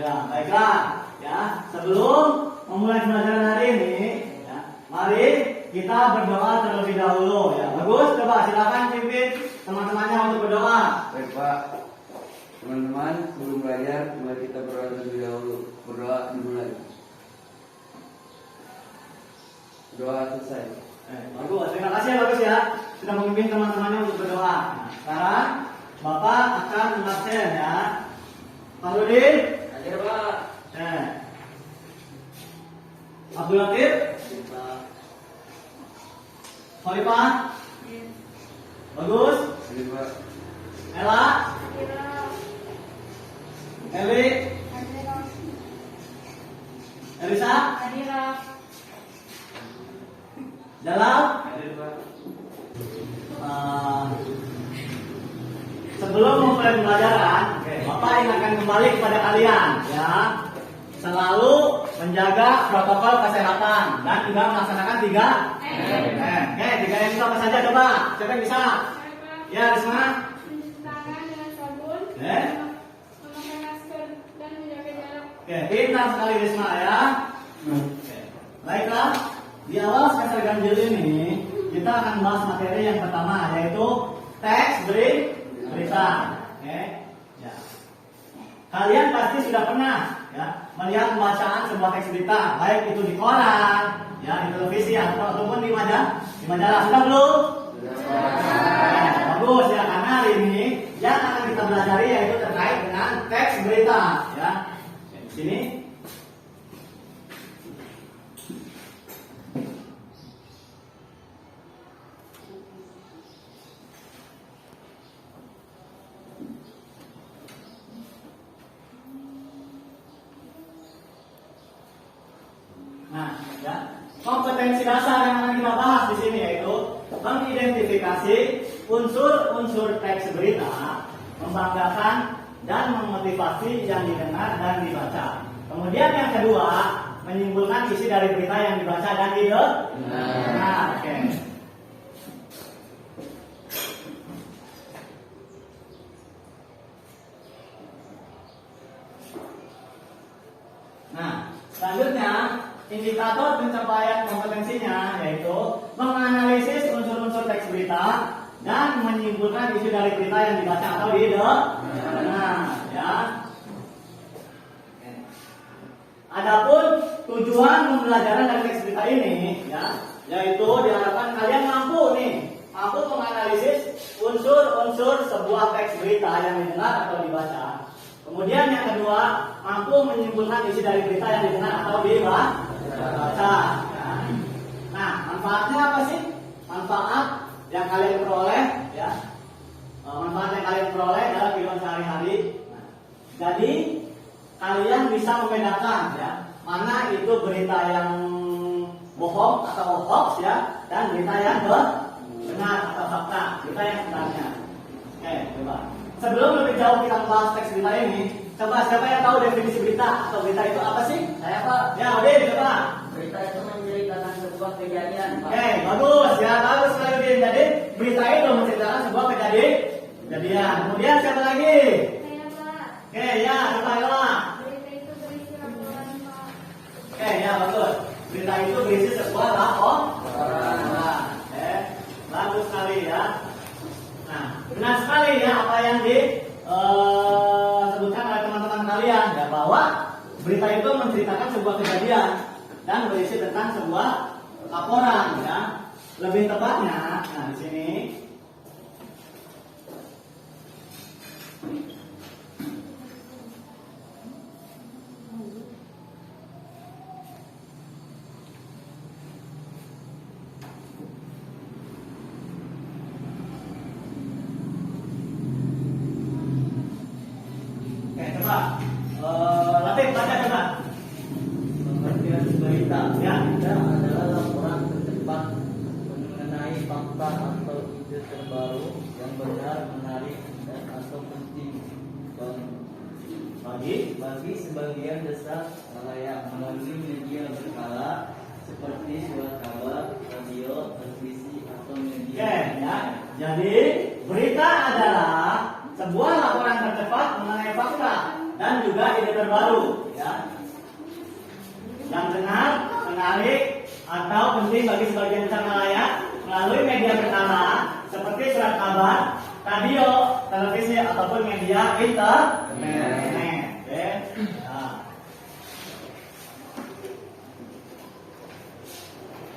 Ya, baiklah. Ya, sebelum memulai pembelajaran hari ini, ya, mari kita berdoa terlebih dahulu. Ya, bagus. Coba silakan pimpin teman-temannya untuk berdoa. Baik Pak, teman-teman sebelum belajar mari kita berdoa terlebih dahulu. Berdoa dimulai. Doa selesai. Bagus. Terima kasih ya bagus ya sudah memimpin teman-temannya untuk berdoa. Nah, sekarang Bapak akan mengabsen ya. Pak Rudin. Hadir Pak. Abdul Latif. Khalifah. Bagus. Hadir Pak. Ella. Eli. Elisa. Jalal. Hadir Pak. Sebelum memulai pembelajaran, Bapak ingatkan kembali kepada kalian, ya, selalu menjaga protokol kesehatan dan juga melaksanakan 3M. 3M itu apa saja coba? Siapa yang bisa? Ya, Risma. Mencuci tangan dengan sabun, Eh? memakai masker dan menjaga jarak. Pintar sekali Risma ya. Baiklah, di awal semester ganjil ini kita akan bahas materi yang pertama yaitu teks berita. Ya. Kalian pasti sudah pernah ya melihat pembacaan sebuah teks berita, baik itu di koran, ya di televisi ataupun di majalah. Sudah belum? Bagus ya, karena hari ini yang akan kita pelajari yaitu terkait dengan teks berita. Ya, di sini. Nah, ya, kompetensi dasar yang akan kita bahas di sini yaitu mengidentifikasi unsur-unsur teks berita, membanggakan dan memotivasi yang didengar dan dibaca. Kemudian yang kedua, menyimpulkan isi dari berita yang dibaca dan didengar. Oke. Nah, selanjutnya indikator pencapaian kompetensinya yaitu menganalisis unsur-unsur teks berita dan menyimpulkan isi dari berita yang dibaca atau didengar. Ya. Adapun tujuan pembelajaran dari teks berita ini, ya, yaitu diharapkan kalian mampu menganalisis unsur-unsur sebuah teks berita yang didengar atau dibaca. Kemudian yang kedua, mampu menyimpulkan isi dari berita yang didengar atau dibaca. Nah, manfaatnya apa sih? Manfaat yang kalian peroleh, ya. Manfaat yang kalian peroleh dalam kehidupan sehari-hari. Nah, jadi kalian bisa membedakan, ya, mana itu berita yang bohong atau hoax, ya, dan berita yang benar atau fakta, berita yang sebenarnya. Oke, coba. Sebelum lebih jauh kita membahas teks berita ini, coba siapa yang tahu definisi berita atau berita itu apa sih? Saya Pak. Ya, Udin, coba. Berita itu menceritakan sebuah kejadian, Pak. Oke, bagus ya, bagus sekali Udin. Jadi berita itu menceritakan sebuah kejadian. Kemudian siapa lagi? Saya, Pak. Oke, ya, coba Ella. Berita itu berisi laporan, Pak. Oke, ya bagus. Berita itu berisi sebuah laporan. Bagus sekali ya. Nah, benar sekali ya apa yang disebutkan oleh teman-teman kalian ya, bahwa berita itu menceritakan sebuah kejadian dan berisi tentang sebuah laporan ya. Lebih tepatnya, nah di sini Latif baca coba. Pengertian berita Ya. adalah laporan tercepat mengenai fakta atau ide terbaru yang benar, menarik, dan atau penting bagi sebagian besar halayak melalui media berkala seperti surat kabar, radio, televisi, atau media. Oke, ya. Jadi berita adalah sebuah laporan tercepat mengenai fakta dan juga ide terbaru, ya. Yang benar, menarik, atau penting bagi sebagian besar nelayan melalui media pertama seperti surat kabar, radio, televisi ataupun media internet. Oke. Nah.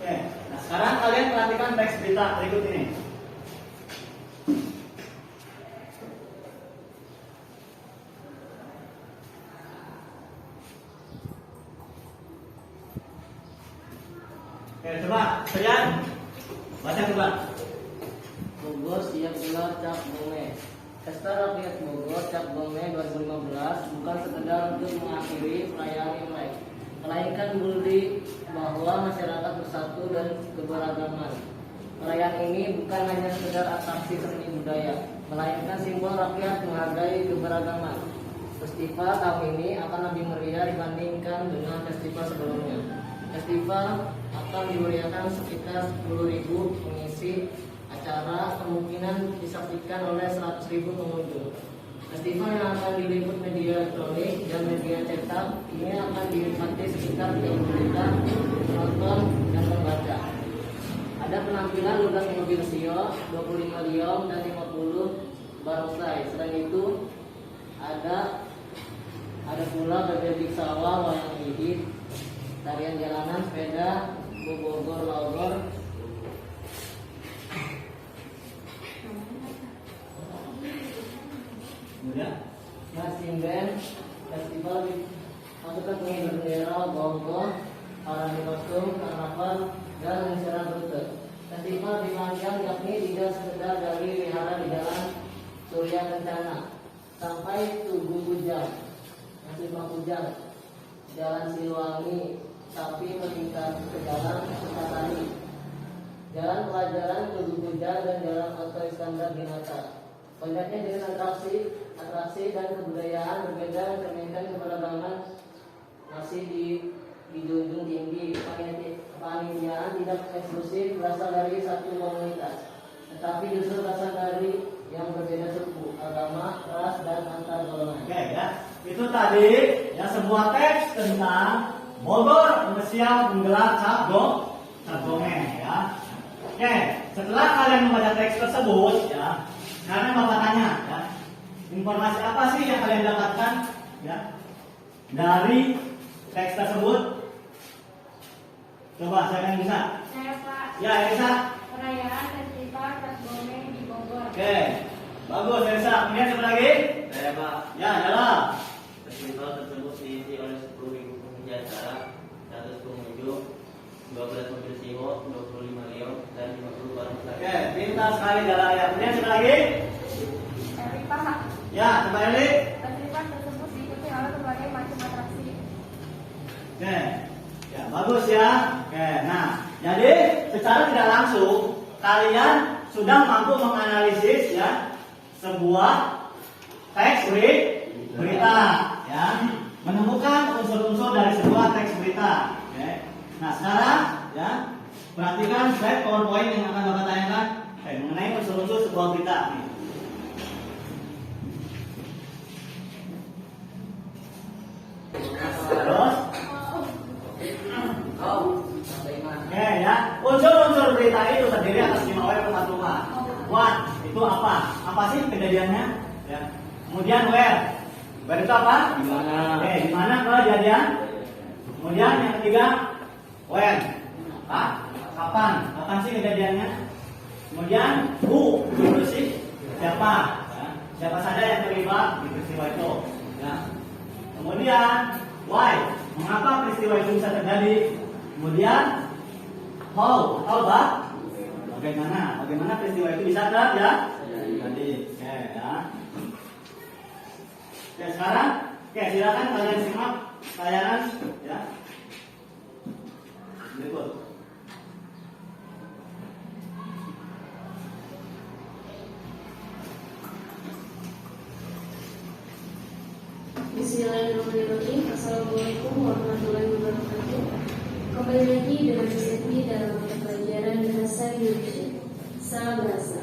Oke. Nah, sekarang kalian perhatikan teks berita berikut ini. Oke, coba kalian baca coba. Bogor siap gelar Cap Gome. Pesta Rakyat Bogor Cap Gome 2015 bukan sekedar untuk mengakhiri perayaan Imlek, melainkan bukti bahwa masyarakat bersatu dan keberagaman. Perayaan ini bukan hanya sekedar atraksi seni budaya, melainkan simbol rakyat menghargai keberagaman. Festival tahun ini akan lebih meriah dibandingkan dengan festival sebelumnya. Festival akan dimeriahkan sekitar 10.000 pengisi acara, kemungkinan disaksikan oleh 100.000 pengunjung. Festival yang akan diliput media elektronik dan media cetak ini akan dinikmati sekitar 30 juta penonton dan pembaca. Ada penampilan 12 mobil sio, 25 liong dan 50 barongsai. Selain itu ada pula bebek sawah, wayang hidit, tarian jalanan, sepeda, Bogor Logor, Kemudian, marching band, festival pasukan penghibar bendera, bonggol, parade kostum, karnaval, dan pengesaran rute. Festival dipanjang yakni tidak sekedar dari wihara di Jalan Surya Kencana sampai Tugu Kujang, Simpang Kujang, Jalan Siliwangi, tapi meningkat ke Jalan Sukatani, Jalan Pelajaran Tugu Kujang, dan Jalan Oto Iskandar di Mata. Banyaknya dengan atraksi dan kebudayaan berbeda, cerminkan keberagaman masih dijunjung tinggi. Kepanitiaan tidak eksklusif berasal dari satu komunitas, tetapi justru berasal dari yang berbeda suku, agama, ras, dan antar golongan. oke ya. Itu tadi ya sebuah teks tentang Bogor siap menggelar Cap Gome ya. Oke, setelah kalian membaca teks tersebut ya, sekarang Bapak tanya ya, informasi apa sih yang kalian dapatkan ya dari teks tersebut? Coba siapa yang bisa? Saya Pak. Ya, Elsa. Perayaan Festival Cap Gome di Bogor. Oke, bagus Elsa. Kemudian siapa lagi? Saya Pak, Ya, Jala. festival tersebut diisi oleh 10.000 pengunjung acara, 100 pengunjung, 12 mobil siwo, 25 liong, dan 50 barongsai. Oke, pintar sekali Jala ya. Kemudian siapa lagi? Dari Pak. Ya, coba Eli. Festival tersebut diikuti oleh berbagai macam atraksi. Oke, ya bagus ya. Oke, nah jadi secara tidak langsung kalian sudah mampu menganalisis ya sebuah teks berita ya, menemukan unsur-unsur dari sebuah teks berita. Oke, nah sekarang ya perhatikan slide PowerPoint yang akan Bapak tanyakan mengenai unsur-unsur sebuah berita. Nih. Terus oke ya, unsur-unsur berita itu terdiri atas 5 W persatuan. What itu apa? Apa sih kejadiannya? Ya. Kemudian where itu apa? Di mana? Oke, di mana kejadian? Kemudian yang ketiga when. Apa? Kapan? Kapan sih kejadiannya? Kemudian who itu sih siapa? Ya. Siapa saja yang terlibat di peristiwa itu? Ya. Kemudian why? Mengapa peristiwa itu bisa terjadi? Kemudian how apa? Bagaimana peristiwa itu bisa terjadi? Oke ya. Oke sekarang, silakan kalian simak tayangan ya. Berikut. Bismillahirrahmanirrahim. Assalamualaikum warahmatullahi wabarakatuh. Kembali lagi dengan Siti dalam pelajaran bahasa Indonesia. Salam bahasa.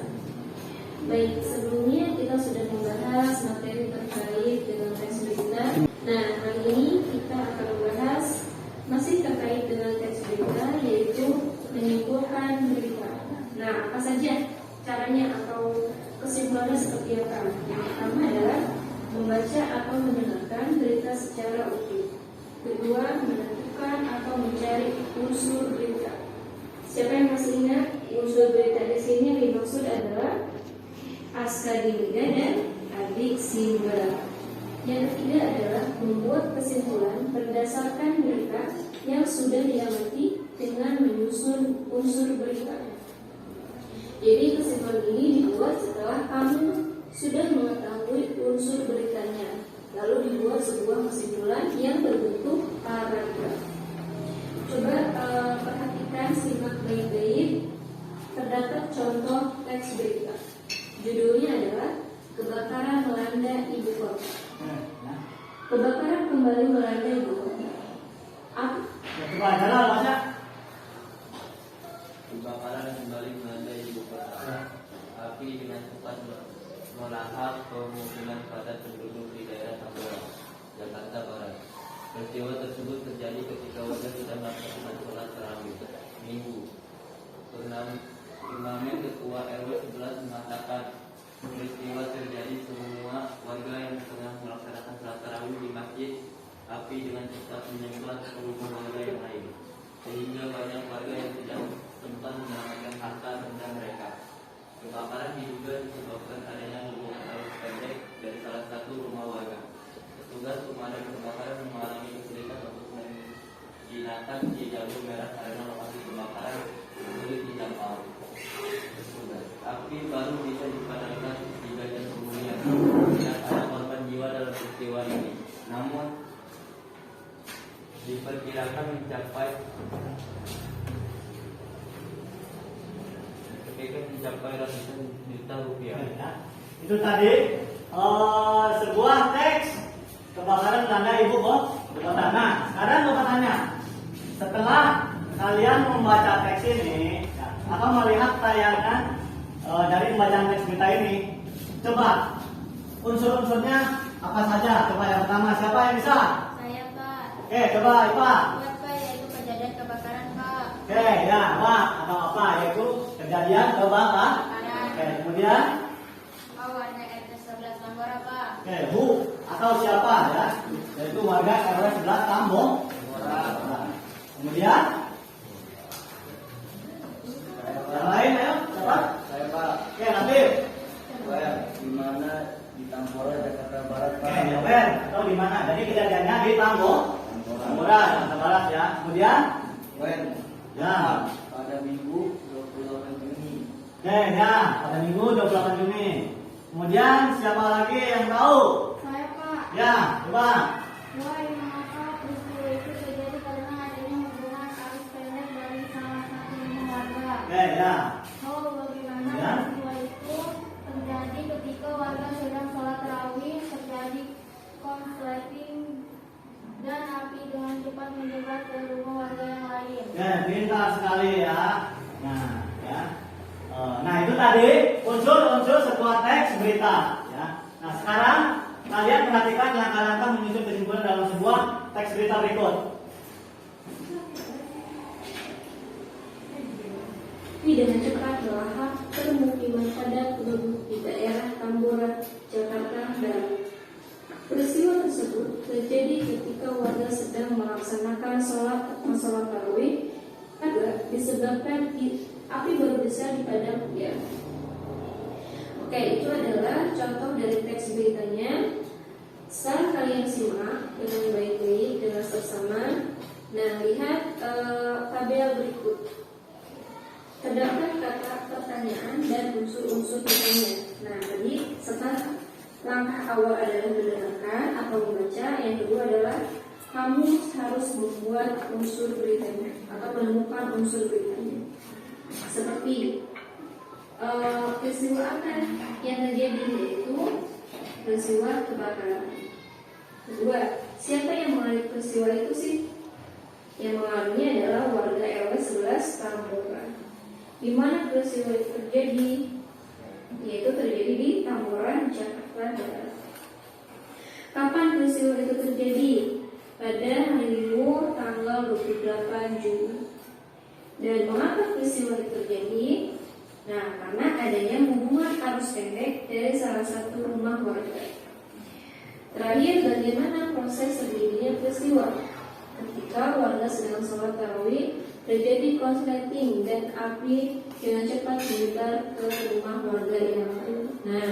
Baik, sebelumnya kita sudah membahas materi terkait dengan teks berita Nah, kali ini kita akan membahas masih terkait dengan teks berita, yaitu menyimpulkan berita. Nah, apa saja caranya atau kesimpulannya seperti apa? Yang pertama adalah membaca atau mendengarkan berita secara utuh. Kedua, menentukan atau mencari unsur berita. Siapa yang masih ingat unsur berita di sini yang dimaksud adalah askadimida dan adiksimba. Yang ketiga adalah membuat kesimpulan berdasarkan berita yang sudah diamati dengan menyusun unsur berita. Jadi kesimpulan ini dibuat setelah kamu sudah mengetahui unsur beritanya, lalu dibuat sebuah kesimpulan yang berbentuk paragraf. Coba perhatikan, simak baik-baik. Terdapat contoh teks berita. Judulnya adalah Kebakaran melanda ibu kota. Kebakaran kembali melanda ibu kota. Apa? Ya, coba adalah baca. Kebakaran kembali melanda ibu kota. Api dengan cepat melahap pemukiman padat penduduk di daerah Tambora, Jakarta Barat. Peristiwa tersebut terjadi ketika warga sedang melaksanakan sholat tarawih Minggu. Turnamen Ketua RW 11 mengatakan peristiwa terjadi semua warga yang tengah melaksanakan sholat tarawih di masjid. Api dengan cepat menyemprot ke rumah warga yang lain, sehingga banyak warga yang tidak sempat menyelamatkan harta benda mereka. Kebakaran diduga disebabkan adanya hubungan arus pendek dari salah satu rumah warga. Petugas pemadam kebakaran mengalami kesulitan untuk menjinakkan di jalur merah karena lokasi kebakaran sulit dijangkau. Api baru bisa dipadamkan 3 jam kemudian. Tidak ada korban jiwa dalam peristiwa ini, namun diperkirakan mencapai ratusan juta rupiah. Ya. Itu tadi sebuah teks kebakaran melanda ibu kota. Nah, sekarang gue bertanya, setelah kalian membaca teks ini atau melihat tayangan dari pembacaan teks berita ini, coba unsur-unsurnya apa saja? Coba yang pertama, siapa yang bisa? Saya, Pak. Oke, coba Ipa. Buat Pak, yaitu kejadian kebakaran, Pak. Oke, ya, Pak. Atau apa? Yaitu kejadian kebakaran. Oke, kemudian Warna RT 11 Tambora, Pak. oke, Bu atau siapa ya? Yaitu warga RW 11 Tambora. Kemudian yang lain, ayo, siapa? Saya Pak, Oke, Nabil. saya di mana di Tambora, Jakarta Barat Pak. Oke, Novel. Atau di mana? Jadi kejadiannya di Tambora, Jakarta Barat ya. Kemudian, Wen, ya. pada Minggu 28 Juni. Oke, ya. Pada Minggu 28 Juni. Kemudian siapa lagi yang tahu? Saya, Pak. Ya, coba. Wah, mengapa peristiwa itu terjadi karena adanya hubungan arus pendek dari salah satu rumah warga. Oke, ya. Oh, bagaimana Ya. peristiwa itu terjadi ketika warga sedang sholat tarawih, terjadi konsleting dan api dengan cepat menyebar ke rumah warga yang lain. Oke, pintar sekali ya. Nah, ya. Nah, itu tadi unsur-unsur sebuah teks berita ya. Nah, sekarang kalian perhatikan langkah-langkah menyusun kesimpulan dalam sebuah teks berita berikut. Api dengan cepat melahap permukiman padat penduduk di daerah Tambora, Jakarta Barat. Peristiwa tersebut terjadi ketika warga sedang melaksanakan sholat tarawih. Kedua, disebabkan api baru bisa dipadamkan. Oke, itu adalah contoh dari teks beritanya. Sekarang kalian simak dengan baik-baik dengan seksama. Nah, lihat tabel berikut. Terdapat kata pertanyaan dan unsur-unsur beritanya. Nah, tadi setelah langkah awal adalah mendengarkan atau membaca, yang kedua adalah kamu harus membuat unsur beritanya atau menemukan unsur beritanya. Seperti peristiwa apa yang terjadi, yaitu peristiwa kebakaran. Kedua, siapa yang mengalami peristiwa itu sih? Yang mengalaminya adalah warga RW 11 Tambora. Di mana peristiwa itu terjadi? Yaitu terjadi di Tambora, Jakarta Barat. Kapan peristiwa itu terjadi? Dan mengapa peristiwa itu terjadi? Nah, karena adanya hubungan arus pendek dari salah satu rumah warga. Terakhir, bagaimana proses terjadinya peristiwa? Ketika warga sedang sholat tarawih, terjadi konsleting dan api dengan cepat menyebar ke rumah warga yang lain. Nah,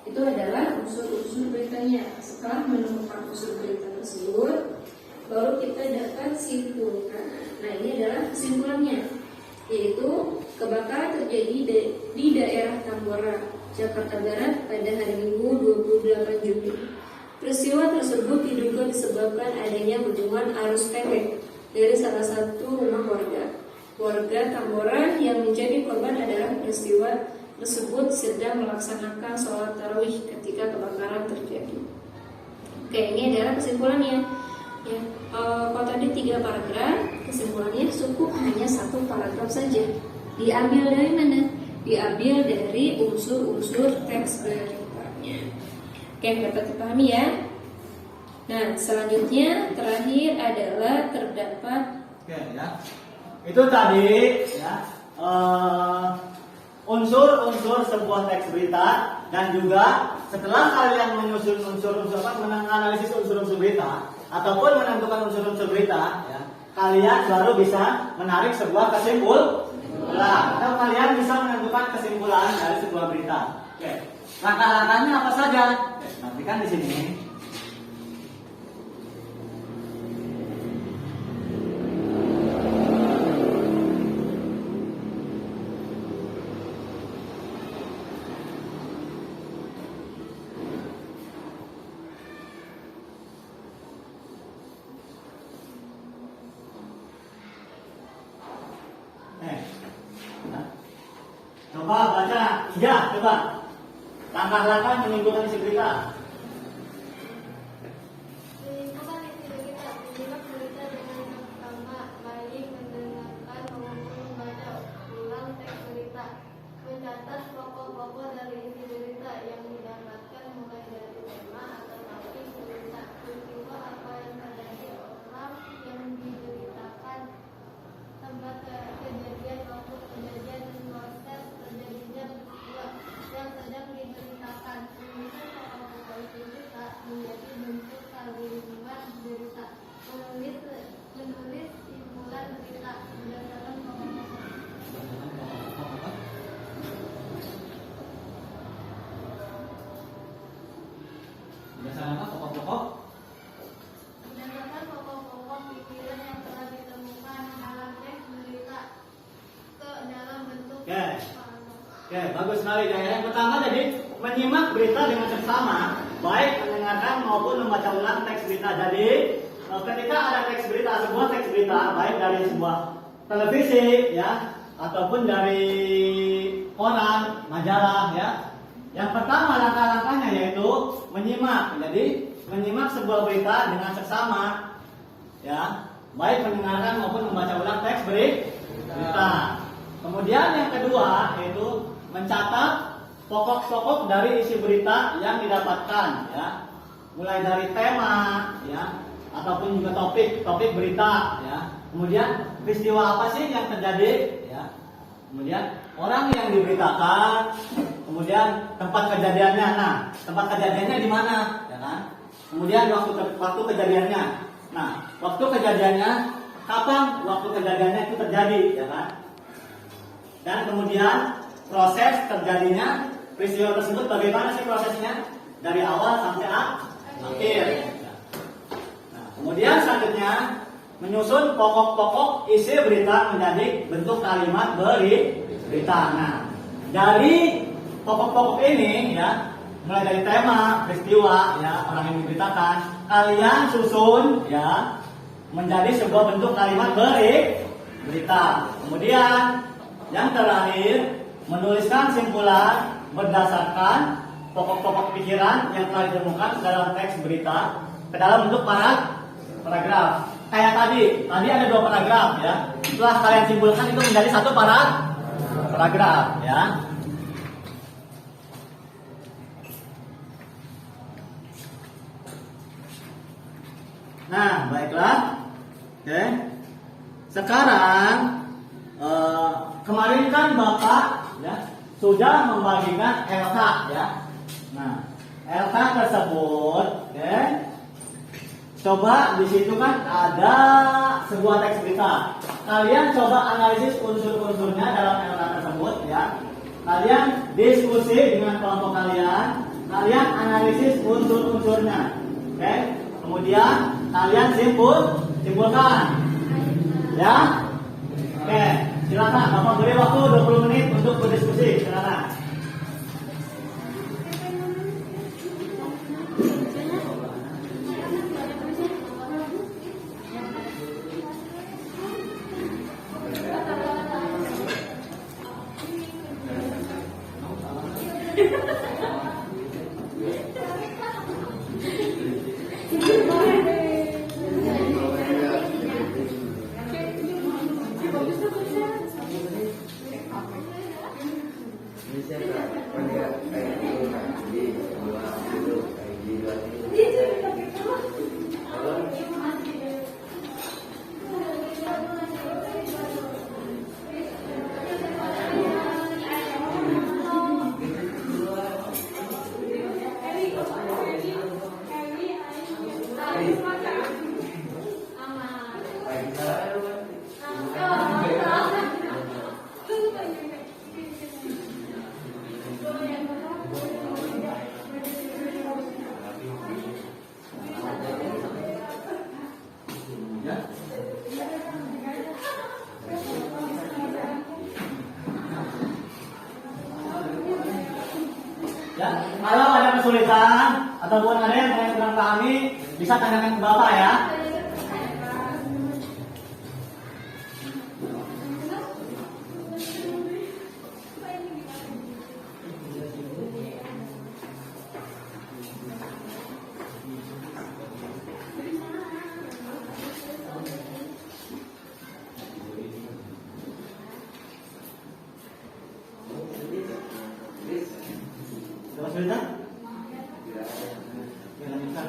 itu adalah unsur-unsur beritanya. Setelah menemukan unsur berita tersebut, baru kita dapat simpulkan. Nah, ini adalah kesimpulannya, yaitu kebakaran terjadi di daerah Tambora, Jakarta Barat pada hari Minggu 28 Juli. Peristiwa tersebut diduga disebabkan adanya hubungan arus pendek dari salah satu rumah warga. Warga Tambora yang menjadi korban adalah peristiwa tersebut sedang melaksanakan sholat tarawih ketika kebakaran terjadi. Oke, ini adalah kesimpulannya. Ya, kalau tadi 3 paragraf, kesimpulannya cukup hanya 1 paragraf saja. Diambil dari mana? Diambil dari unsur-unsur teks beritanya. Oke, dapat dipahami ya. Nah, selanjutnya terakhir adalah terdapat. Oke ya. Itu tadi ya unsur-unsur sebuah teks berita, dan juga setelah kalian menyusun unsur-unsur menganalisis unsur-unsur berita ataupun menentukan unsur-unsur berita ya, kalian baru bisa menarik sebuah kesimpulan atau kalian bisa menentukan kesimpulan dari sebuah berita. Oke. Langkah-langkahnya apa saja? Oke, nantikan di sini. Coba baca, ya, coba. Langkah-langkah menyimpulkan isi berita. Menyimpulkan isi berita, menyimak berita dengan seksama, baik mendengarkan maupun membaca ulang teks berita, mencatat pokok-pokok dari isi berita yang didapatkan mulai dari tema atau topik berita, peristiwa apa yang terjadi, orang yang diberitakan, tempat kejadian maupun kejadian dan proses terjadinya peristiwa yang sedang diberitakan. Menyusun pokok-pokok isi berita menjadi bentuk kalimat berita. Menulis simpulan berita berdasarkan pokok-pokok. Berdasarkan apa pokok-pokok? Berdasarkan pokok-pokok pikiran yang telah ditemukan dalam teks berita ke dalam bentuk Oke. Oke, bagus sekali. Yang pertama jadi menyimak berita dengan seksama, baik mendengarkan maupun membaca ulang teks berita. Jadi ketika ada teks berita, sebuah teks berita, baik dari sebuah televisi ya, ataupun dari koran, majalah ya. Yang pertama langkah-langkahnya yaitu menyimak. Jadi menyimak sebuah berita dengan seksama ya, baik mendengarkan maupun membaca ulang teks berita. Kemudian yang kedua yaitu mencatat pokok-pokok dari isi berita yang didapatkan ya, mulai dari tema ya, ataupun juga topik berita ya. Kemudian peristiwa apa sih yang terjadi ya, kemudian orang yang diberitakan, kemudian tempat kejadiannya. Nah, tempat kejadiannya di mana ya kan, kemudian waktu kejadiannya. Nah, waktu kejadiannya kapan waktu kejadiannya itu terjadi ya kan, dan kemudian proses terjadinya peristiwa tersebut bagaimana sih prosesnya dari awal sampai akhir. Nah, kemudian selanjutnya menyusun pokok-pokok isi berita menjadi bentuk kalimat berita. Nah, dari pokok-pokok ini ya, mulai dari tema, peristiwa ya, orang yang diberitakan, kalian susun ya menjadi sebuah bentuk kalimat berita. Kemudian yang terakhir, menuliskan simpulan berdasarkan pokok-pokok pikiran yang telah ditemukan dalam teks berita ke dalam bentuk paragraf. Kayak tadi ada 2 paragraf ya. Setelah kalian simpulkan itu menjadi 1 paragraf ya. Nah, baiklah. Oke. Sekarang kemarin kan Bapak ya sudah membagikan LK ya. Nah, LK tersebut ya, coba di situ kan ada sebuah teks berita. Kalian coba analisis unsur-unsurnya dalam LK tersebut ya. Kalian diskusi dengan kelompok kalian. Kalian analisis unsur-unsurnya. Oke? Kemudian kalian simpulkan. Ya? Oke, silakan. Bapak beri waktu 20 menit untuk berdiskusi. Silakan. Ya, kalau ada kesulitan ataupun ada yang kurang pahami, bisa tanyakan ke Bapak ya. Ada kesulitan? Ya, lanjutkan.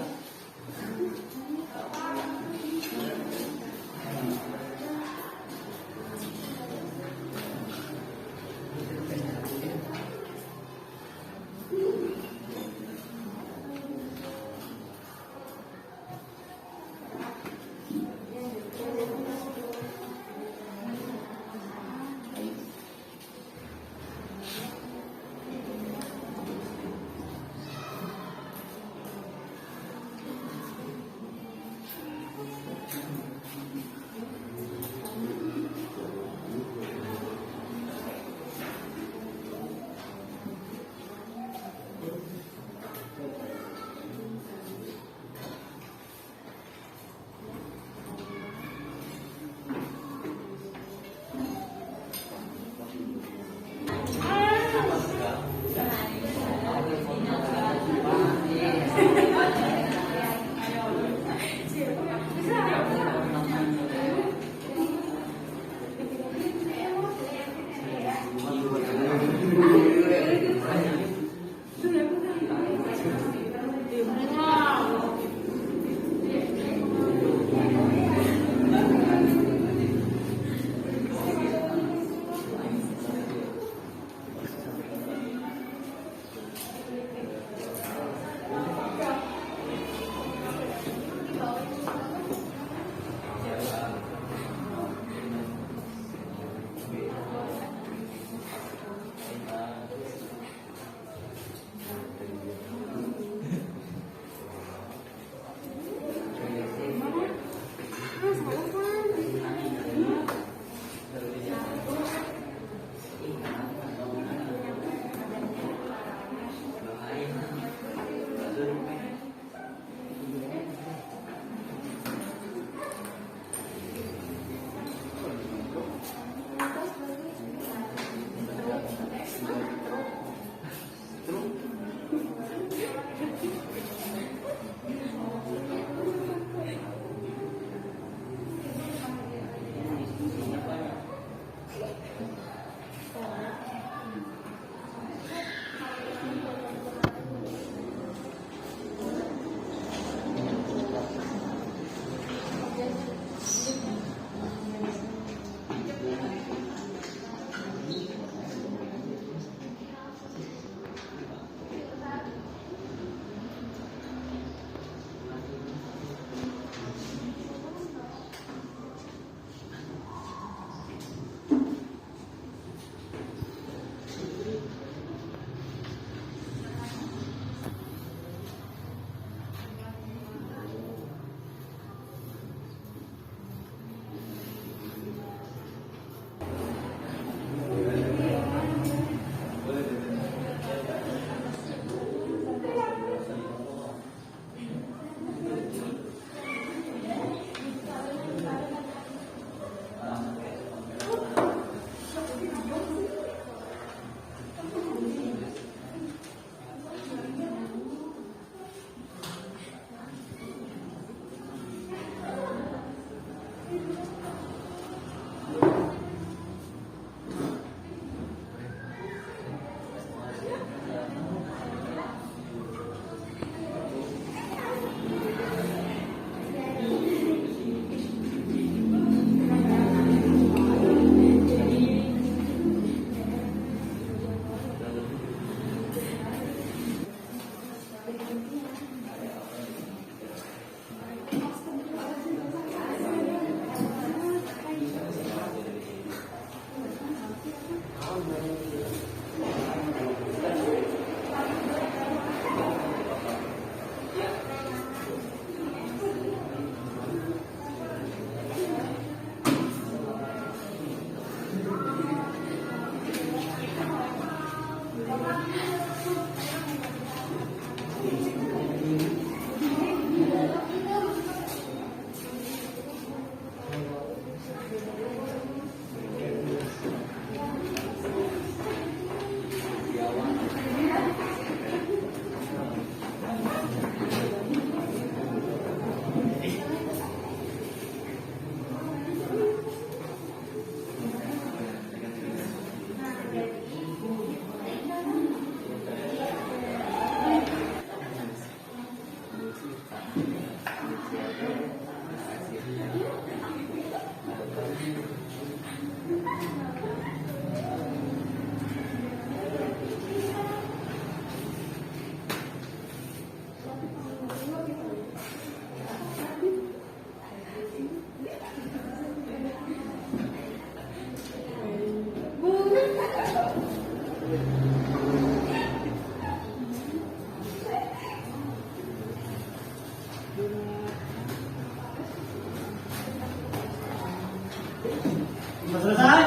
Sudah selesai?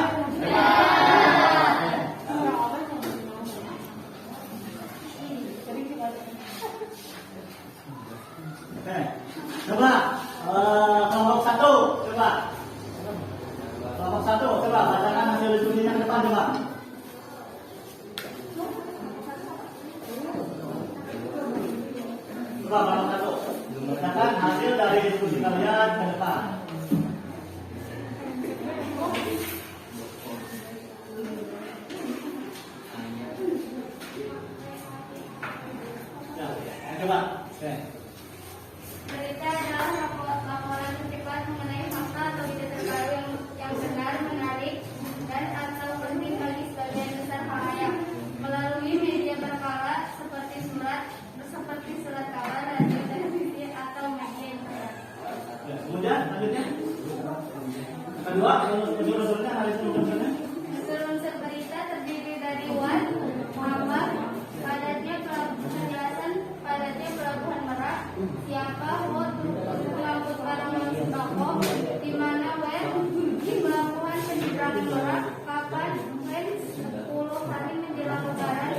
Oke. Coba kelompok 1, coba. Kelompok 1, coba bacakan hasil diskusinya ke depan coba. Coba kelompok 1. Bacakan hasil dari diskusi kalian ke depan. Ya, coba. Oke. Berita adalah laporan cepat mengenai fakta atau ide terbaru yang benar, menarik, dan atau penting bagi sebagian besar khalayak melalui media berkala seperti surat kabar, radio, televisi, atau media internet. Ya, kemudian lanjutnya. Kedua, unsur-unsurnya analisis unsur-unsurnya. Unsur-unsur berita terdiri dari wan, kabar, padatnya pelabuhan Merak, siapa pengangkut barang non sembako, di mana when, di pelabuhan penyeberangan Merak, kapan, when, 10 hari menjelang Lebaran,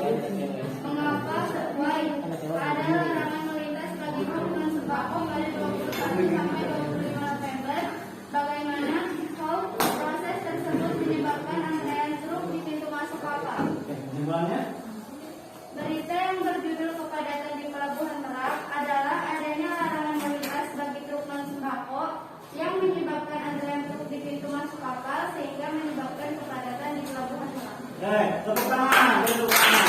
mengapa, why, ada larangan melintas bagi truk non sembako pada 21 sampai 25 November, bagaimana, how, proses tersebut menyebabkan antrean truk di pintu masuk kapal. Kesimpulannya? Berita yang berjudul kepadatan di Pelabuhan Merak adalah adanya larangan melintas bagi truk non sembako yang menyebabkan antrean truk di pintu masuk kapal sehingga menyebabkan kepadatan di Pelabuhan Merak. Oke, tepuk tangan, tepuk tangan.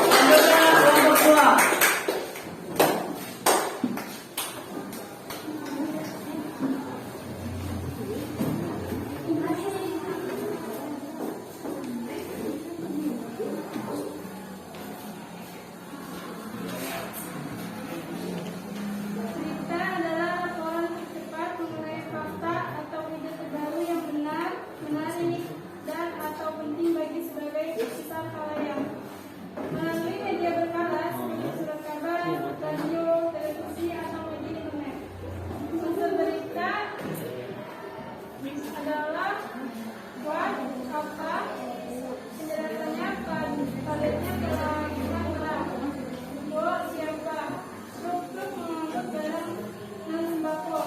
Lanjutnya kelompok 2. Berita adalah laporan cepat mengenai fakta atau ide terbaru yang benar, menarik, dan atau penting bagi sebagai besar khalayak melalui media berkala seperti surat kabar, radio, televisi, atau media internet. Unsur berita adalah what, apa, penjelasannya, padatnya pelabuhan Merak, dua, siapa, truk mengangkut barang non sembako,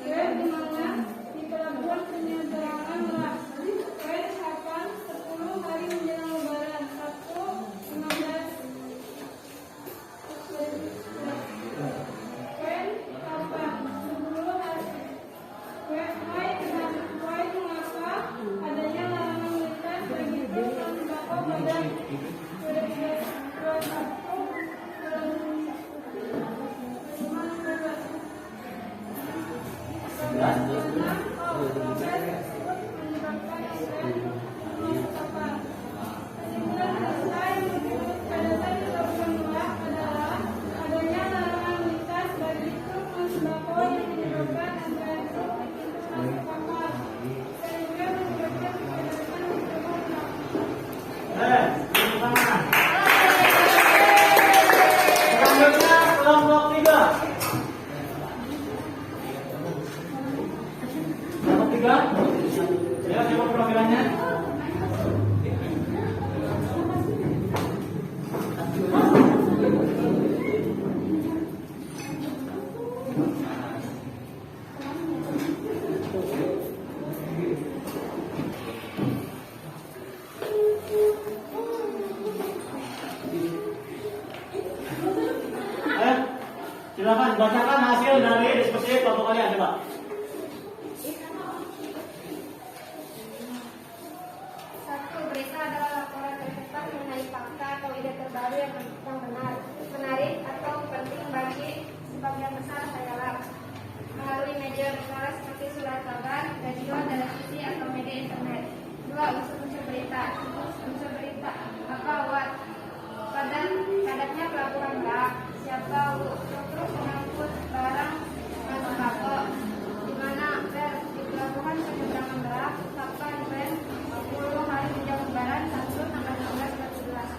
where, di mana, di pelabuhan penyeberangan Merak, when, kapan, 10 hari menjelang Lebaran, 1, 15, when, kapan, 10 hari, why, mengapa adanya larangan melintas bagi truk non sembako pada 3. Ya, coba perwakilannya. Silakan bacakan hasil dari diskusi kelompok kalian, coba. Satu, berita adalah laporan tercepat mengenai fakta atau ide terbaru yang benar, menarik, atau penting bagi sebagian besar khalayak melalui media berkala seperti surat kabar, radio, televisi, atau media internet. Dua, unsur-unsur berita. Unsur berita apa, what, padatnya pelabuhan Merak, siapa, truk mengangkut barang non sembako, di mana, where, di pelabuhan penyeberangan Merak, kapan, when, 10 hari menjelang Lebaran, 1 tanggal 16/11.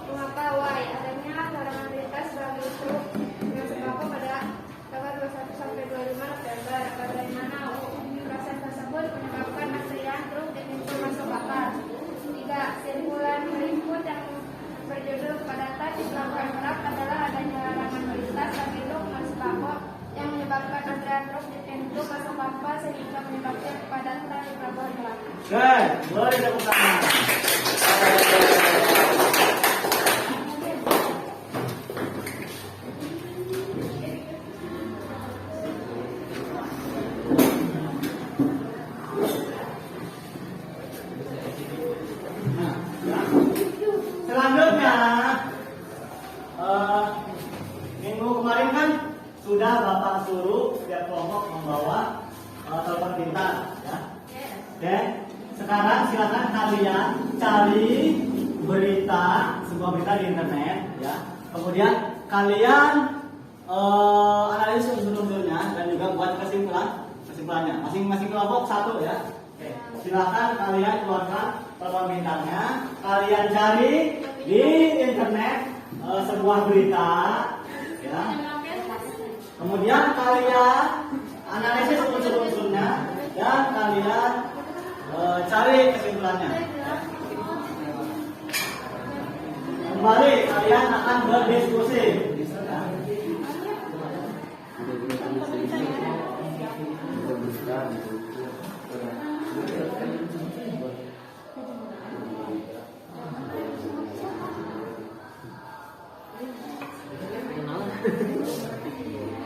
Mengapa, why, adanya larangan melintas bagi truk non sembako pada tanggal 21 sampai terus untuk masuk apa sehingga menyebabkan kepadatan di pelabuhan Merak. Oke, boleh tepuk tangan. Nah, ya. Selanjutnya, minggu kemarin kan sudah Bapak suruh setiap kelompok membawa telepon pintar, ya. Oke, sekarang silakan kalian cari berita, sebuah berita di internet, ya. Kemudian kalian analisis unsur-unsurnya dan juga buat kesimpulannya. Masing-masing kelompok satu, ya. Oke, silakan kalian keluarkan telepon pintarnya. Kalian cari di internet sebuah berita, ya. Kemudian kalian analisis unsur-unsurnya dan kalian cari kesimpulannya. Kembali kalian akan berdiskusi.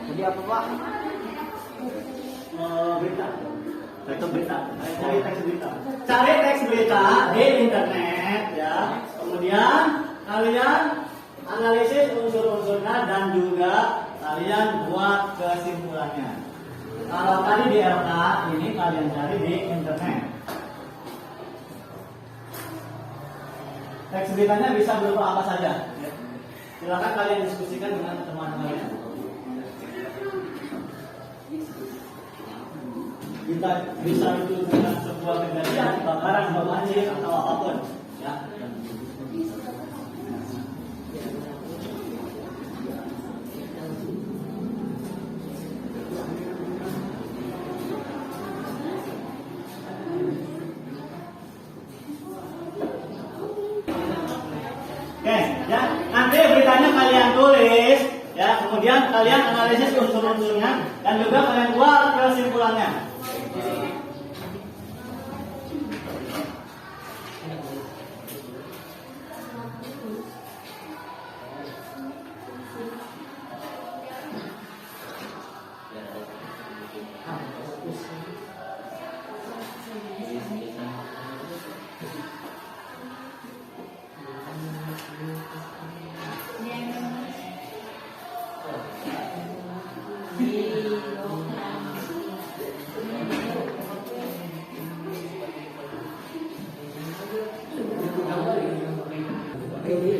Jadi apa Pak? Berita. Cari teks berita. Cari teks berita di internet, ya. Kemudian kalian analisis unsur-unsurnya dan juga kalian buat kesimpulannya. Kalau tadi di LK, ini kalian cari di internet. Teks beritanya bisa berupa apa saja, ya. Silakan kalian diskusikan dengan teman-teman. Bisa itu dengan sebuah kejadian, kebakaran, banjir atau apapun, ya. Oke, ya. Nanti beritanya kalian tulis, ya. Kemudian kalian analisis unsur-unsurnya dan juga kalian buat kesimpulannya.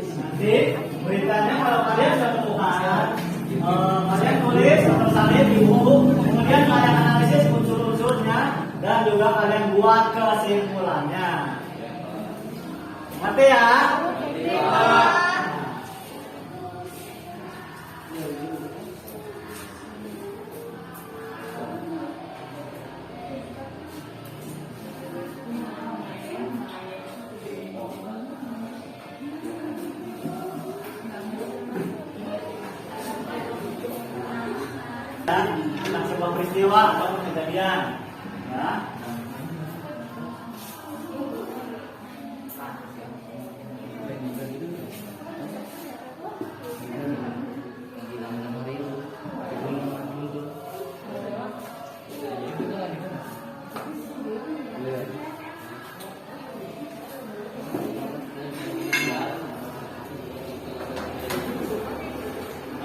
Nanti beritanya kalau kalian sudah temukan, kalian tulis atau salin di buku, kemudian kalian analisis unsur-unsurnya dan juga kalian buat kesimpulannya. Ngerti ya? Tentang sebuah peristiwa atau kejadian, ya.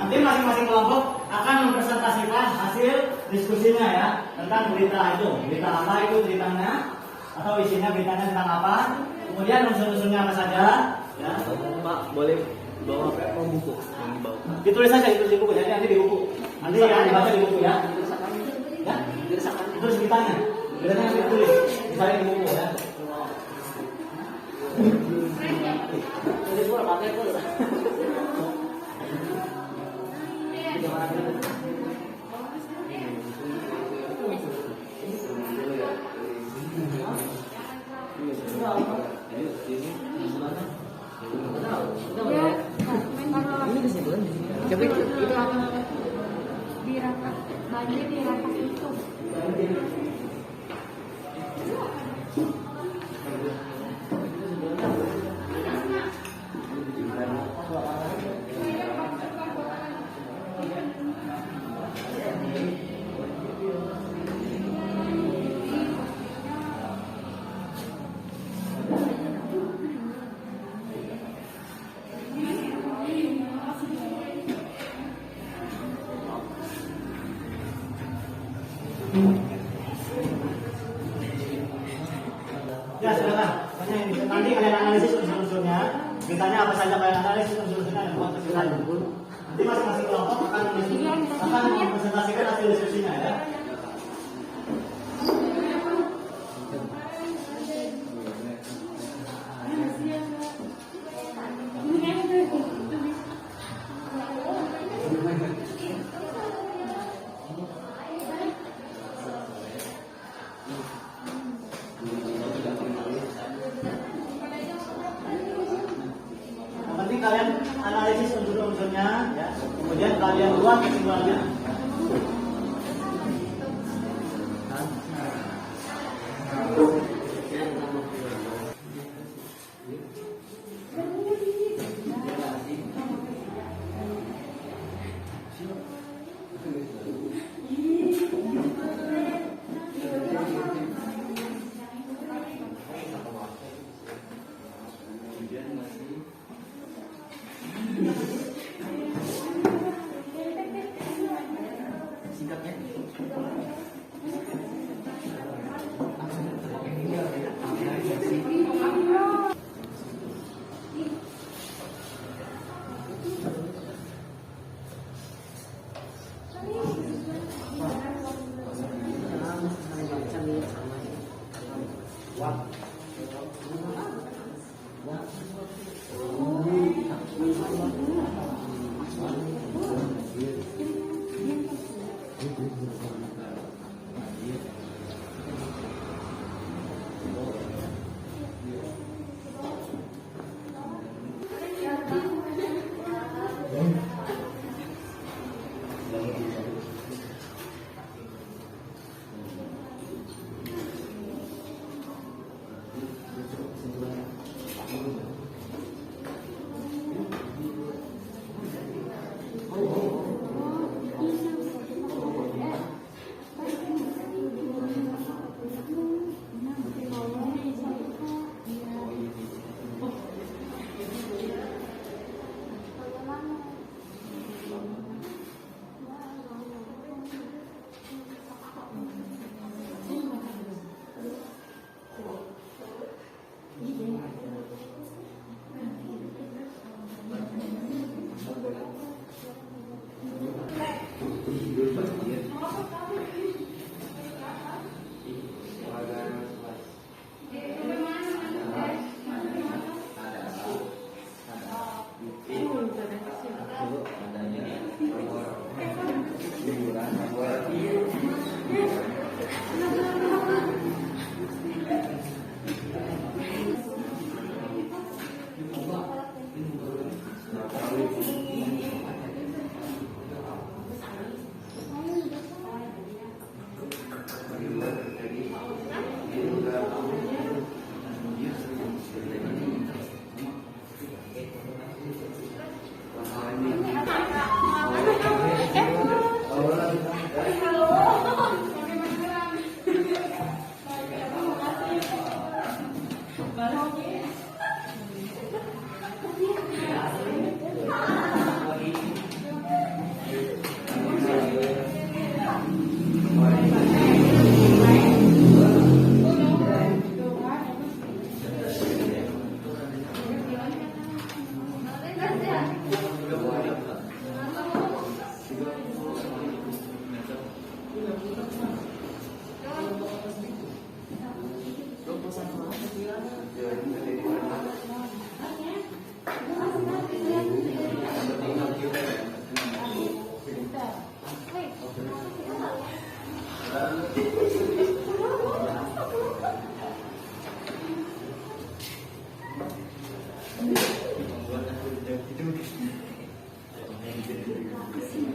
Nanti masing-masing kelompok akan mempresentasikan hasil diskusinya, ya, tentang berita itu. Berita apa itu beritanya, atau isinya beritanya tentang apa. Kemudian unsur-unsurnya apa saja, ya. Pak, boleh bawa buku yang dibawa. Ditulis saja, ditulis di buku. Jadi nanti di buku. Nanti ya dibaca di buku, ya. Ya, ditulis beritanya. Beritanya nanti ditulis. Misalnya di buku, ya. Jadi gua pakai tuh. Di rapat banjir di rapat Ya silakan. Pokoknya ini nanti kalian analisis unsur-unsurnya. Ditanya apa saja kalian analisis unsur-unsurnya dan buat kesimpulan. Nanti masing-masing kelompok akan mempresentasikan hasil diskusinya ya. Yang penting kalian analisis unsur-unsurnya ya. Kemudian kalian buat kesimpulannya.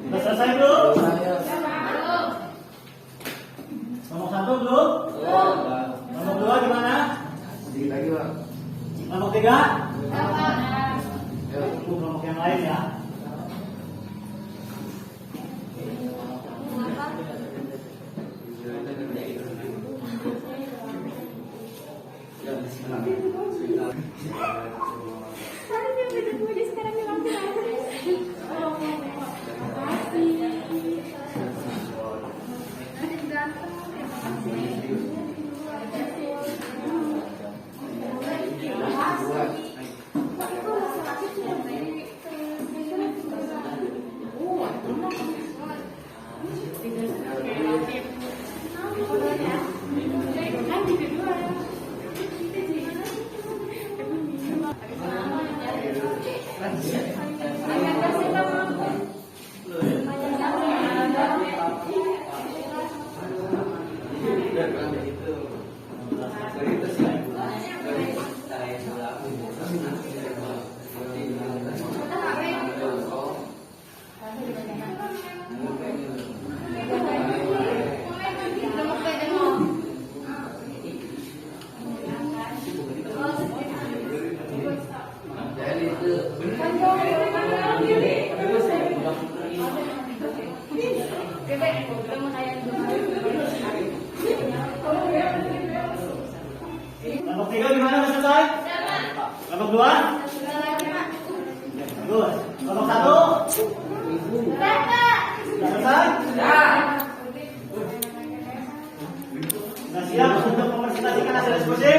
Sudah selesai belum? Kelompok 3 gimana udah selesai? Kelompok 2? Bagus. Kelompok 1? Sudah selesai? Sudah siap untuk mempresentasikan hasil diskusi?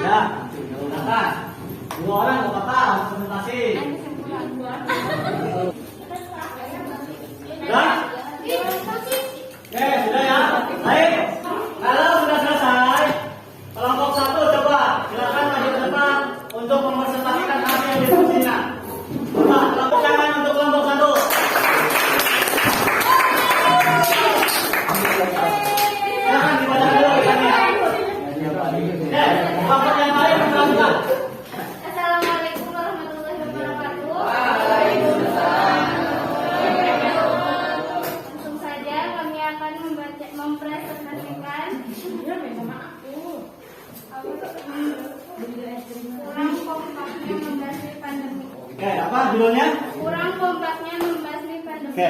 Ya, silakan. 2 orang nggak apa-apa, harus presentasi. Sudah? Oke, sudah ya. Baik. Kalau sudah selesai, kelompok 1 coba silakan maju ke depan untuk mempresentasikan hasil diskusinya. Coba tepuk tangan untuk kelompok 1. Silakan dibaca dulu tulisannya. Kelompok yang lain silakan. Assalamualaikum warahmatullahi wabarakatuh. Langsung saja kami akan mempresentasikan kurang kompaknya membasmi pandemi. Oke, apa judulnya? Kurang kompaknya membasmi pandemi. Oke.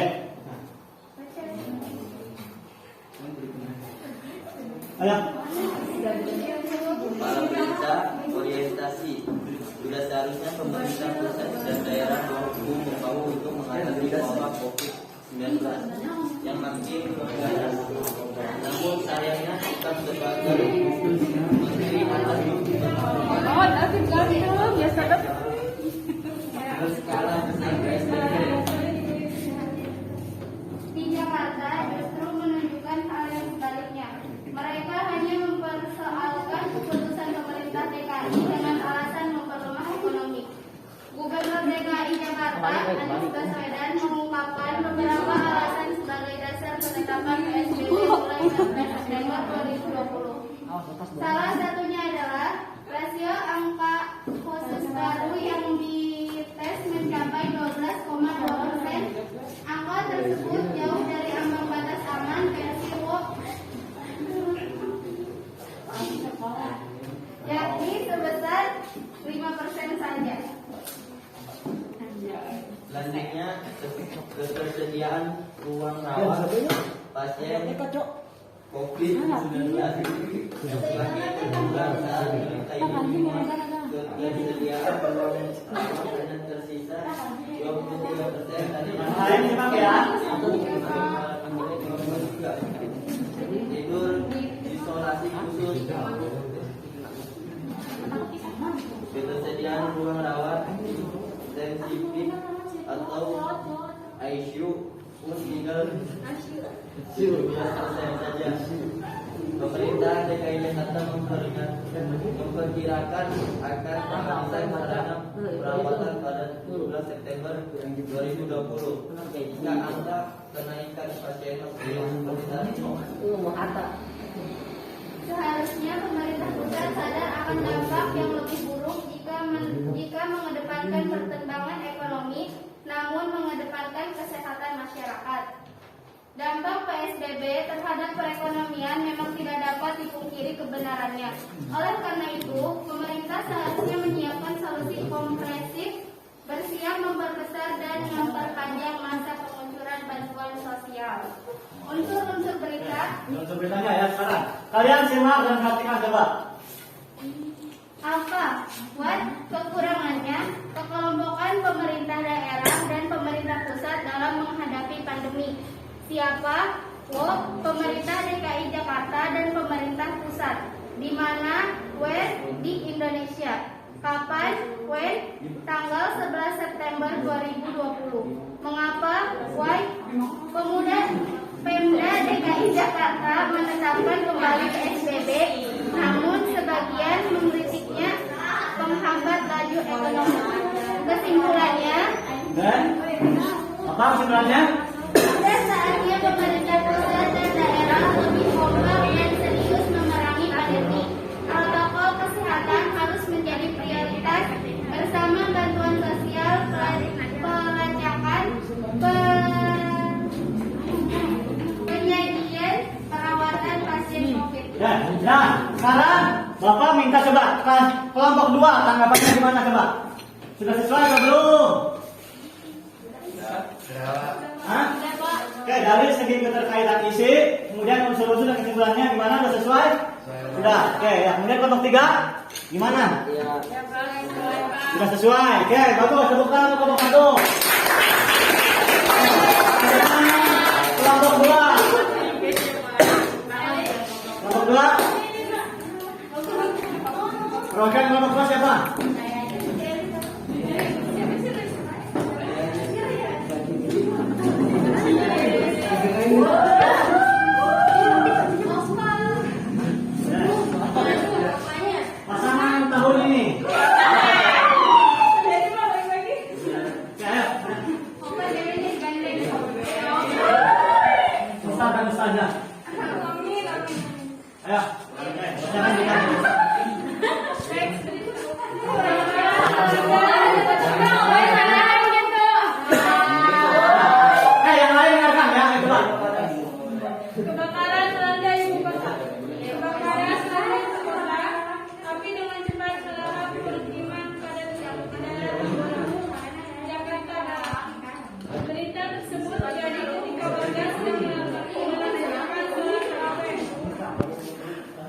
Ayo. Para pemerintah orientasi sudah seharusnya pemerintah pusat dan daerah membawa untuk mengatasi wabah COVID-19 yang makin mengganas. Namun sayangnya kita sebagai menteri atas skala besar PSBB Di Jakarta justru menunjukkan hal yang sebaliknya. Mereka hanya mempersoalkan keputusan pemerintah DKI dengan alasan memperlemah ekonomi. Gubernur DKI Jakarta, Anies Baswedan, mengungkapkan beberapa alasan sebagai dasar penetapan PSBB mulai 19 September 2020. Salah satunya adalah rasio angka khusus baru yang dites mencapai 12,2%. Angka tersebut jauh dari ambang batas aman versi WHO, yakni sebesar 5% saja. Selanjutnya, ketersediaan ruang rawat pasien COVID-19 sebagai penyumbang saat kita ini ketersediaan ruang rawat hanya tersisa 23% dari Yang lain simak ya. tidur isolasi khusus. Ketersediaan ruang rawat intensif atau ICU pun tinggal 12% saja. Pemerintah DKI Jakarta memperkirakan akan kehabisan sarana perawatan pada 12 September 2020 jika angka kenaikan pasien Seharusnya pemerintah pusat sadar akan dampak yang lebih buruk jika mengedepankan perkembangan ekonomi, namun mengedepankan kesehatan masyarakat. Dampak PSBB terhadap perekonomian memang tidak dapat dipungkiri kebenarannya. Oleh karena itu, pemerintah seharusnya menyiapkan solusi komprehensif, bersiap memperbesar dan memperpanjang masa peluncuran bantuan sosial. Unsur-unsur berita. Unsur beritanya ya sekarang. Kalian simak dan perhatikan coba. Apa? What? Kekurangannya, kekelompokan pemerintah daerah dan pemerintah pusat dalam menghadapi pandemi. Siapa? Pemerintah DKI Jakarta dan pemerintah pusat. Di mana? Where? Di Indonesia. Kapan? When tanggal 11 September 2020. Mengapa? Why? Kemudian Pemda DKI Jakarta menetapkan kembali PSBB, namun sebagian mengkritiknya menghambat laju ekonomi. Kesimpulannya, Dan apa kesimpulannya? sudah saatnya pemerintah pusat dan daerah lebih kompak dan serius memerangi pandemi. Protokol kesehatan harus menjadi prioritas bersama bantuan sosial, pelacakan, penyajian perawatan pasien COVID. Ya, nah sekarang Bapak minta coba kelompok 2 tanggapannya gimana coba? Sudah sesuai atau belum? Hah? Oke, dari segi keterkaitan isi, kemudian unsur-unsur dan kesimpulannya gimana? Sudah sesuai? Sudah. Oke, ya. Kemudian kelompok 3 gimana? Sudah sesuai. Oke, bagus. Tepuk tangan untuk kelompok 1. Kelompok 2. Kelompok 2. Program kelompok 2 siapa? Pasangan tahun ini. Ustaz dan Ustazah. Ayo. Jangan diganti. Yang lain dengarkan ya, coba. Kebakaran melanda ibu kota. Kebakaran melanda ibu kota. Api dengan cepat melalap permukiman pada Jakarta Barat. Berita tersebut terjadi ketika warga sedang melaksanakan sholat tarawih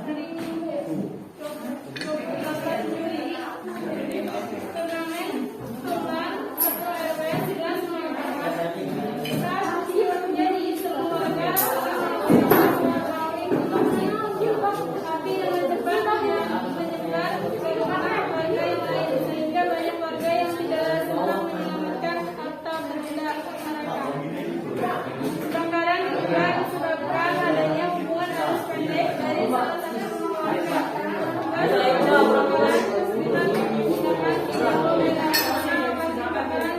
hari Minggu 28 Juli. Turnamen bola Ketua RW sedang mengadakan saat terjadi semua warga api dengan cepat menyebar ke rumah warga yang lain sehingga banyak warga yang tidak sempat menyelamatkan atau bergerak mereka. Kebakaran juga disebabkan adanya hubungan arus pendek dari salah satu rumah warga. Petugas yang melakukan kesulitan menggunakan tiga mobil yang kebakaran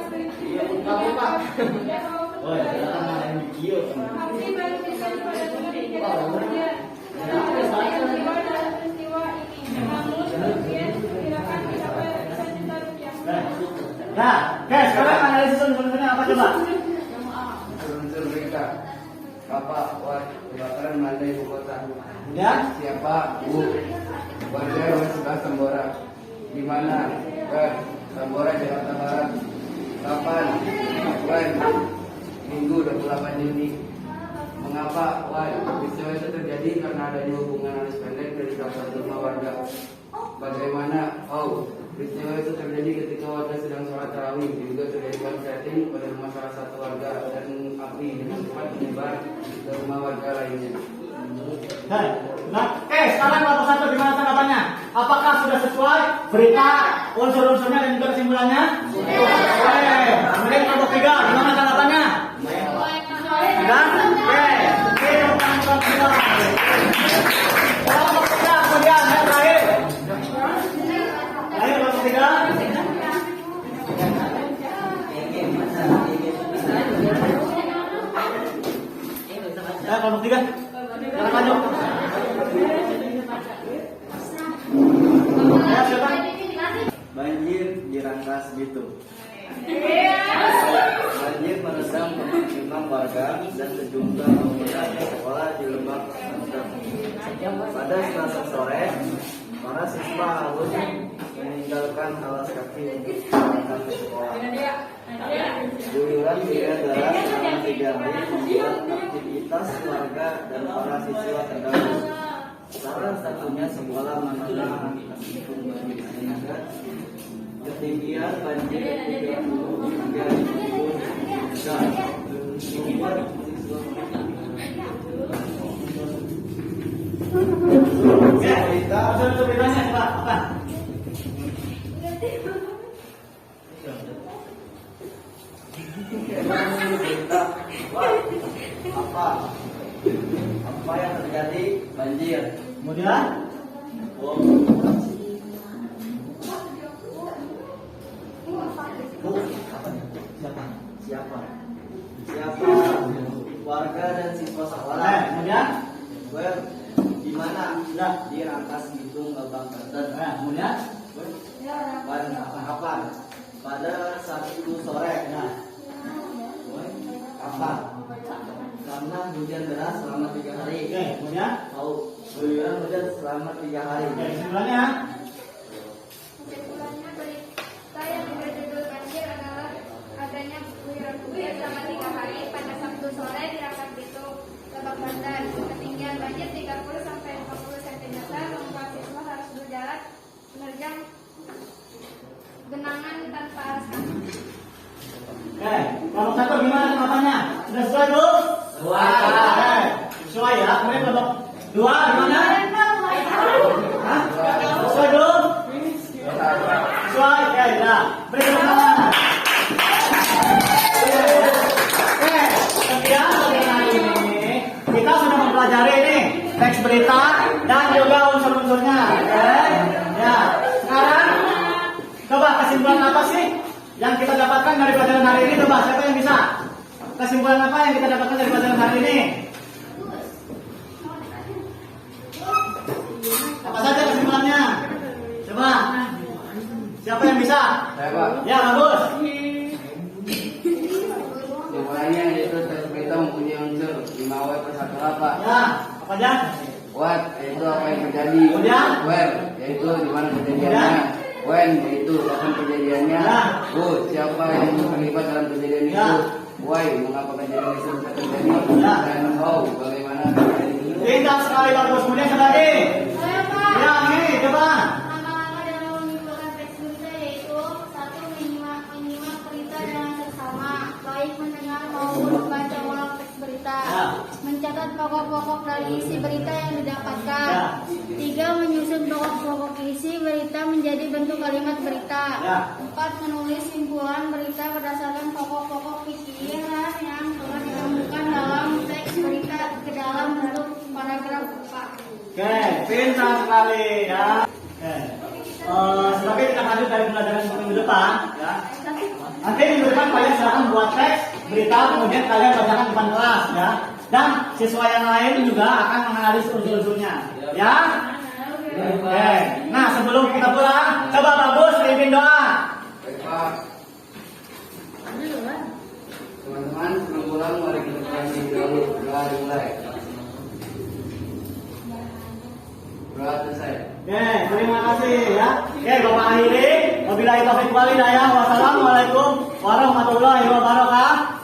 api baru bisa dipadamkan di Jakarta. Dalam peristiwa ini, namun kerugian diperkirakan mencapai ratusan juta rupiah. Nah, oke, sekarang analisis unsur-unsurnya apa coba? Unsur berita. Bapak, kebakaran melanda ibu kota. Ya. Siapa? Bu. Warga RW 11 Tambora. Di mana? Tambora, Jakarta Barat. Kapan? When? Minggu 28 Juni. Mengapa? Why? Peristiwa itu terjadi karena adanya hubungan arus pendek dari salah satu rumah warga. Bagaimana? Oh, peristiwa itu terjadi ketika warga sedang sholat tarawih. Juga terjadi korsleting pada rumah salah satu warga dan api dengan cepat menyebar ke rumah warga lainnya. Nah, oke, sekarang kelompok 1 gimana tanggapannya? Apakah sudah sesuai berita, unsur-unsurnya dan juga kesimpulannya? Oke, kemudian kelompok 3 gimana tanggapannya? Sudah? Oke, kelompok 2. Kelompok 3 kemudian yang terakhir. Terakhir kelompok 3. Ya, kelompok 3. Jangan maju. Ya, siapa? Banjir di Rangkas Bitung. Banjir merendam pemukiman warga dan sejumlah bangunan sekolah di Lebak, Banten. Pada Selasa sore, para siswa harus meninggalkan alas kaki untuk berangkat ke sekolah. Guyuran hujan deras selama 3 hari membuat aktivitas warga dan para siswa terganggu. Salah satunya sekolah menengah Bitung Banjir, sehingga ketinggian banjir 30 hingga 50 siswa. Ya, unsur-unsurnya coba apa? Apa yang terjadi? Banjir. Kemudian Siapa? Warga dan siswa sekolah. kemudian Well, di mana? Ya. Di Rangkas Bitung, Lebak, Banten. kemudian Kapan? Pada Sabtu sore. Kapan? Karena hujan deras selama 3 hari. oke, kemudian Tahu? Guyuran hujan selama 3 hari. oke, kesimpulannya Kesimpulannya berita yang berjudul banjir adalah adanya guyuran hujan selama 3 hari pada Sabtu sore di Rangkas Bitung, Lebak, Banten. Ketinggian banjir 30 sampai 50 cm, membuat siswa harus berjalan menerjang genangan tanpa alas kaki. oke, kelompok satu gimana tanggapannya? Sudah sesuai tuh? Sesuai. Sesuai ya. Kemudian kelompok dua gimana? Hah? Sesuai belum? Sesuai. Oke, nah. Beri tepuk tangan. Oke, kemudian pada hari ini kita sudah mempelajari nih teks berita dan juga unsur-unsurnya. Oke, ya. Sekarang coba kesimpulan apa sih yang kita dapatkan dari pelajaran hari ini? Coba siapa yang bisa? Kesimpulan apa yang kita dapatkan dari pelajaran hari ini? Apa saja kesimpulannya? Coba. Siapa yang bisa? Saya Pak. Ya, bagus. Dimulainya yaitu teks berita mempunyai unsur 5W+1A Pak. Ya, apa aja? What yaitu apa yang terjadi. Kemudian? Where yaitu di mana kejadiannya. When yaitu kapan kejadiannya. Ya. Who siapa yang terlibat dalam kejadian Ya. itu. Why mengapa kejadian itu bisa terjadi. Ya. Dan how bagaimana kejadian itu. Pintar sekali, bagus. Kemudian siapa lagi? Saya Pak. Ya, ini coba. Langkah-langkah dalam menyimpulkan teks berita yaitu 1. Menyimak berita dengan seksama, baik mendengar maupun membaca ulang teks berita. Ya. Mencatat pokok-pokok dari isi berita yang didapatkan. Ya. 3. Menyusun pokok-pokok isi berita menjadi bentuk kalimat berita. Ya. 4. Menulis simpulan berita berdasarkan pokok-pokok pikiran yang telah ditemukan dalam teks berita ke dalam bentuk paragraf. Pak. Oke, pintar sekali ya. Oke. Sebagai kita lanjut dari pelajaran minggu depan, ya. Nanti minggu depan kalian silakan buat teks berita, kemudian kalian bacakan depan kelas, ya. Dan siswa yang lain juga akan menganalisis unsur-unsurnya, ya. Oke. Nah, sebelum kita pulang, coba bagus pimpin doa. Baik Pak. Teman-teman sebelum pulang mari kita berdoa dahulu. Doa dimulai. Doa selesai. Oke, terima kasih ya. Oke, Bapak akhiri. Wabillahi taufiq wal hidayah. Wassalamualaikum warahmatullahi wabarakatuh.